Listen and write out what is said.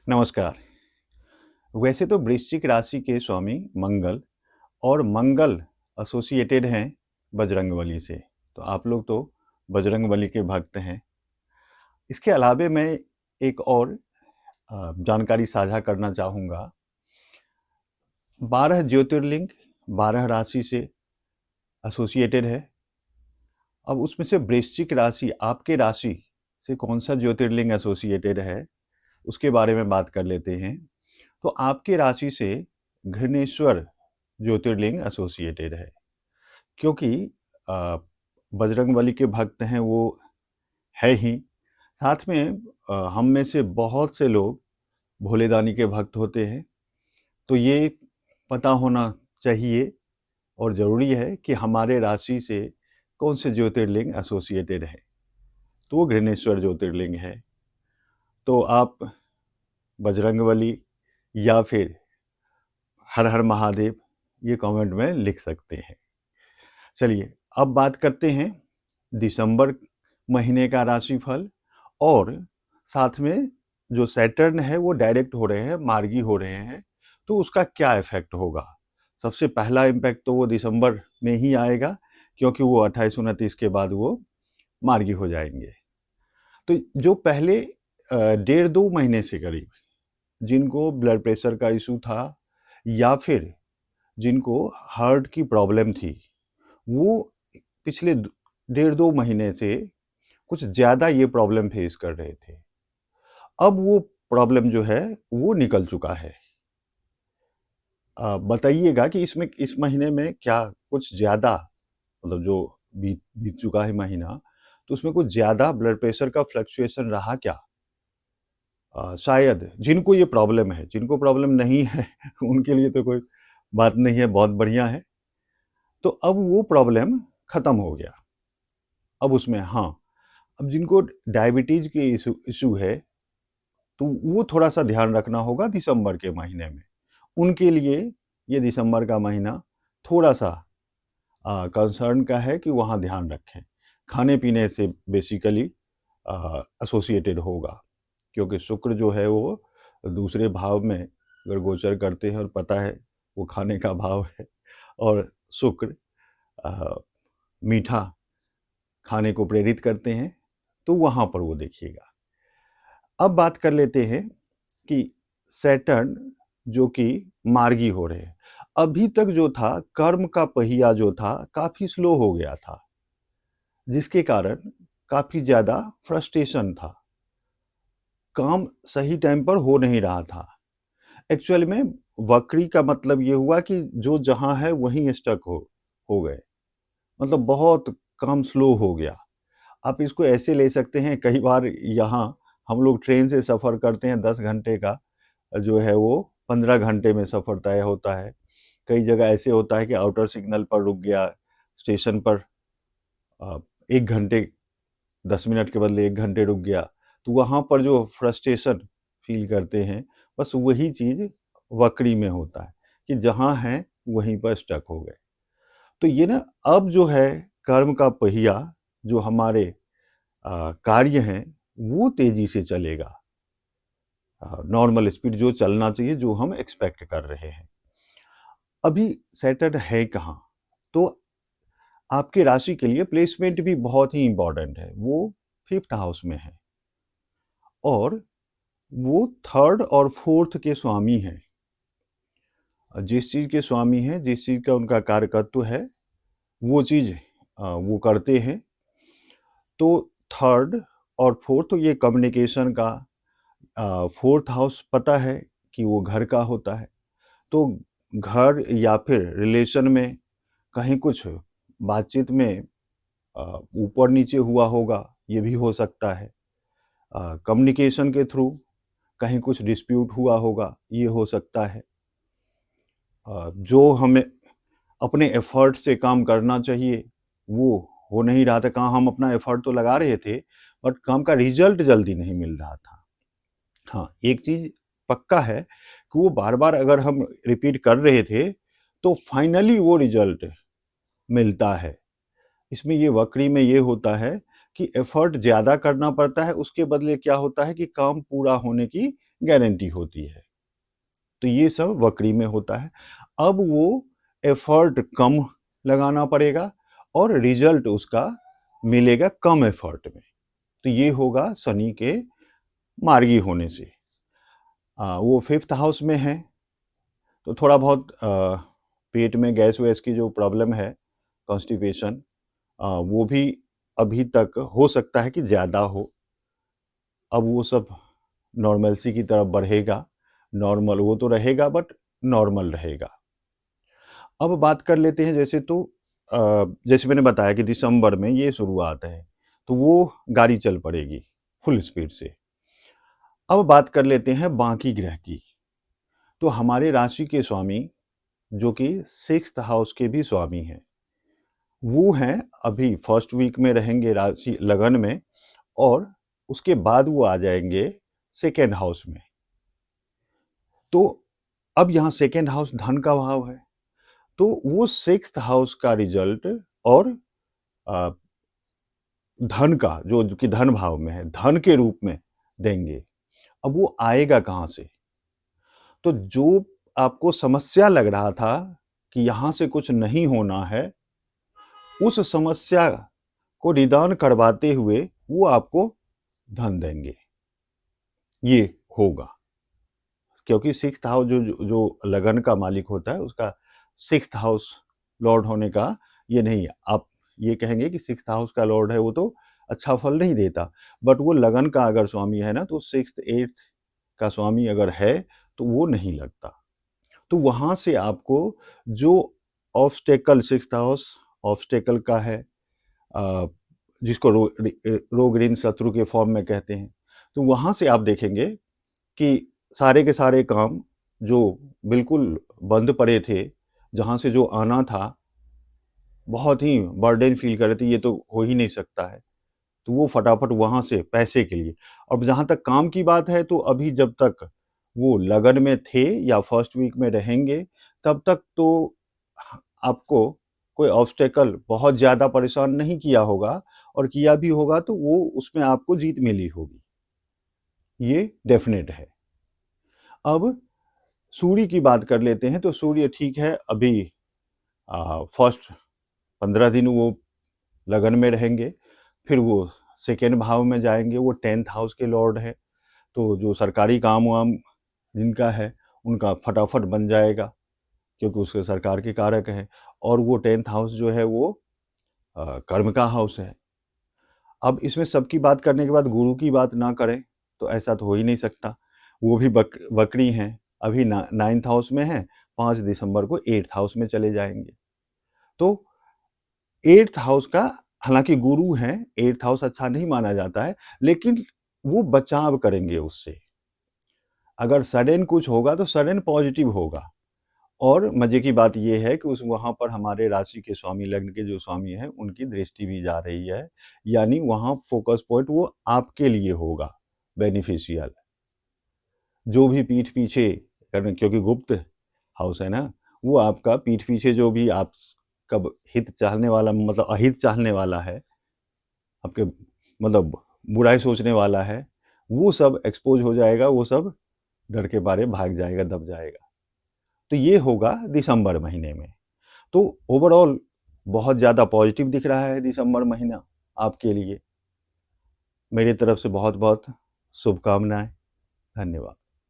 नमस्कार। वैसे तो वृश्चिक राशि के स्वामी मंगल और मंगल एसोसिएटेड हैं बजरंगबली से। तो आप लोग तो बजरंगबली के भक्त हैं। इसके अलावे मैं एक और जानकारी साझा करना चाहूँगा। 12 ज्योतिर्लिंग 12 राशि से एसोसिएटेड है। अब उसमें से वृश्चिक राशि, आपके राशि से कौन सा ज्योतिर्लिंग एसोसिएटेड है, उसके बारे में बात कर लेते हैं। तो आपके राशि से घृणेश्वर ज्योतिर्लिंग एसोसिएटेड है, क्योंकि अ, बजरंगबली के भक्त हैं वो है ही। साथ में हम में से बहुत से लोग भोलेदानी के भक्त होते हैं। तो ये पता होना चाहिए और ज़रूरी है कि हमारे राशि से कौन से ज्योतिर्लिंग एसोसिएटेड है। तो वो घृणेश्वर ज्योतिर्लिंग है। तो आप बजरंगबली या फिर हर हर महादेव ये कमेंट में लिख सकते हैं। चलिए अब बात करते हैं दिसंबर महीने का राशिफल। और साथ में जो सैटर्न है वो डायरेक्ट हो रहे हैं, मार्गी हो रहे हैं, तो उसका क्या इफेक्ट होगा। सबसे पहला इम्पैक्ट तो वो दिसंबर में ही आएगा, क्योंकि वो 28-29 के बाद वो मार्गी हो जाएंगे। तो जो पहले 1.5-2 महीने से करीब जिनको ब्लड प्रेशर का इशू था या फिर जिनको हार्ट की प्रॉब्लम थी, वो पिछले 1.5-2 महीने से कुछ ज़्यादा ये प्रॉब्लम फेस कर रहे थे। अब वो प्रॉब्लम जो है वो निकल चुका है। बताइएगा कि इसमें इस महीने में क्या कुछ ज़्यादा, मतलब जो बीत बीत चुका है महीना, तो उसमें कुछ ज़्यादा ब्लड प्रेशर का फ्लक्चुएशन रहा क्या? शायद जिनको ये प्रॉब्लम है, जिनको प्रॉब्लम नहीं है उनके लिए तो कोई बात नहीं है, बहुत बढ़िया है। तो अब वो प्रॉब्लम ख़त्म हो गया। अब उसमें हाँ, अब जिनको डायबिटीज़ के इशू है, तो वो थोड़ा-सा ध्यान रखना होगा दिसंबर के महीने में। उनके लिए ये दिसंबर का महीना थोड़ा-सा कंसर्न का है कि वहाँ ध्यान रखें। खाने-पीने से बेसिकली एसोसिएटेड होगा, क्योंकि शुक्र जो है वो दूसरे भाव में अगर गोचर करते हैं और पता है वो खाने का भाव है, और शुक्र मीठा खाने को प्रेरित करते हैं, तो वहाँ पर वो देखिएगा। अब बात कर लेते हैं कि सैटर्न जो कि मार्गी हो रहे हैं। अभी तक जो था कर्म का पहिया जो था काफ़ी स्लो हो गया था, जिसके कारण काफ़ी ज़्यादा फ्रस्ट्रेशन था। काम सही टाइम पर हो नहीं रहा था। एक्चुअल में वक्री का मतलब ये हुआ कि जो जहाँ है वहीं स्टक हो गए। मतलब बहुत काम स्लो हो गया। आप इसको ऐसे ले सकते हैं, कई बार यहाँ हम लोग ट्रेन से सफ़र करते हैं 10 घंटे का, जो है वो 15 घंटे में सफ़र तय होता है। कई जगह ऐसे होता है कि आउटर सिग्नल पर रुक गया, स्टेशन पर 1 घंटे 10 मिनट के बदले 1 घंटे रुक गया, तो वहाँ पर जो फ्रस्ट्रेशन फ़ील करते हैं, बस वही चीज़ वक्री में होता है कि जहाँ हैं वहीं पर स्टक हो गए। तो ये ना अब जो है कर्म का पहिया जो हमारे कार्य हैं वो तेज़ी से चलेगा। नॉर्मल स्पीड जो चलना चाहिए, जो हम एक्सपेक्ट कर रहे हैं। अभी सैटर्न है कहाँ? तो आपके राशि के लिए प्लेसमेंट भी बहुत ही इम्पोर्टेंट है। वो 5th हाउस में है और वो 3rd और 4th के स्वामी हैं। जिस चीज़ के स्वामी हैं, जिस चीज़ का उनका कारकत्व है, वो चीज़ वो करते हैं। तो 3rd और 4th ये कम्युनिकेशन का, 4th हाउस पता है कि वो घर का होता है। तो घर या फिर रिलेशन में कहीं कुछ बातचीत में ऊपर-नीचे हुआ होगा, ये भी हो सकता है। कम्युनिकेशन के थ्रू कहीं कुछ डिस्प्यूट हुआ होगा, ये हो सकता है। जो हमें अपने एफर्ट से काम करना चाहिए, वो हो नहीं रहा था। कहाँ हम अपना एफर्ट तो लगा रहे थे, बट काम का रिजल्ट जल्दी नहीं मिल रहा था। हाँ, एक चीज़ पक्का है कि वो बार-बार अगर हम रिपीट कर रहे थे, तो फाइनली वो रिजल्ट मिलता है। इसमें ये वक्री में ये होता है कि एफर्ट ज़्यादा करना पड़ता है, उसके बदले क्या होता है कि काम पूरा होने की गारंटी होती है। तो ये सब वक्री में होता है। अब वो एफर्ट कम लगाना पड़ेगा और रिजल्ट उसका मिलेगा कम एफर्ट में। तो ये होगा शनि के मार्गी होने से। वो 5th हाउस में है, तो थोड़ा बहुत पेट में गैस वैस की जो प्रॉब्लम है, कॉन्स्टिपेशन, वो भी अभी तक हो सकता है कि ज़्यादा हो। अब वो सब नॉर्मलसी की तरफ बढ़ेगा। नॉर्मल वो तो रहेगा बट नॉर्मल रहेगा। अब बात कर लेते हैं जैसे मैंने बताया कि दिसंबर में ये शुरुआत है, तो वो गाड़ी चल पड़ेगी फुल स्पीड से। अब बात कर लेते हैं बाकी ग्रह की। तो हमारे राशि के स्वामी जो कि 6th हाउस के भी स्वामी हैं, वो हैं अभी फर्स्ट वीक में रहेंगे राशि लगन में, और उसके बाद वो आ जाएंगे 2nd हाउस में। तो अब यहाँ 2nd हाउस धन का भाव है, तो वो 6th हाउस का रिजल्ट और अ, धन का जो कि धन भाव में है, धन के रूप में देंगे। अब वो आएगा कहाँ से? तो जो आपको समस्या लग रहा था कि यहाँ से कुछ नहीं होना है, उस समस्या को निदान करवाते हुए वो आपको धन देंगे। ये होगा, क्योंकि 6th हाउस जो लगन का मालिक होता है, उसका 6th हाउस लॉर्ड होने का ये नहीं है। आप ये कहेंगे कि 6th हाउस का लॉर्ड है वो तो अच्छा फल नहीं देता, बट वो लगन का अगर स्वामी है ना, तो 6th 8th का स्वामी अगर है तो वो नहीं लगता। तो वहां से आपको जो ऑब्स्टेकल, 6th हाउस ऑब्स्टेकल का है, जिसको रोग ऋण शत्रु के फॉर्म में कहते हैं, तो वहां से आप देखेंगे कि सारे के सारे काम जो बिल्कुल बंद पड़े थे, जहाँ से जो आना था, बहुत ही बर्डन फील कर रहे थे, ये तो हो ही नहीं सकता है, तो वो फटाफट वहाँ से पैसे के लिए। अब जहाँ तक काम की बात है, तो अभी जब तक वो लगन में थे या फर्स्ट वीक में रहेंगे, तब तक तो आपको कोई ऑब्स्टेकल बहुत ज़्यादा परेशान नहीं किया होगा, और किया भी होगा तो वो उसमें आपको जीत मिली होगी, ये डेफिनेट है। अब सूर्य की बात कर लेते हैं, तो सूर्य ठीक है, अभी फर्स्ट 15 दिन वो लगन में रहेंगे, फिर वो 2nd भाव में जाएंगे। वो 10th हाउस के लॉर्ड है, तो जो सरकारी काम वाम जिनका है उनका फटाफट बन जाएगा, क्योंकि उसके सरकार के कारक है। और वो 10th हाउस जो है वो कर्म का हाउस है। अब इसमें सबकी बात करने के बाद गुरु की बात ना करें तो ऐसा तो हो ही नहीं सकता। वो भी वक्री हैं, अभी 9th हाउस में है, 5 दिसंबर को 8th हाउस में चले जाएंगे। तो 8th हाउस का, हालांकि गुरु हैं, 8th हाउस अच्छा नहीं माना जाता है, लेकिन वो बचाव करेंगे उससे। अगर सडन कुछ होगा तो सडन पॉजिटिव होगा। और मजे की बात यह है कि उस वहां पर हमारे राशि के स्वामी, लग्न के जो स्वामी है, उनकी दृष्टि भी जा रही है, यानी वहां फोकस पॉइंट वो आपके लिए होगा बेनिफिशियल। जो भी पीठ पीछे करने, क्योंकि गुप्त हाउस है ना, वो आपका पीठ पीछे जो भी आप कब हित चाहने वाला, मतलब अहित चाहने वाला है, आपके मतलब बुराई सोचने वाला है, वो सब एक्सपोज हो जाएगा, वो सब डर के मारे भाग जाएगा, दब जाएगा। तो ये होगा दिसंबर महीने में। तो ओवरऑल बहुत ज़्यादा पॉजिटिव दिख रहा है दिसंबर महीना आपके लिए। मेरी तरफ से बहुत बहुत शुभकामनाएं। धन्यवाद।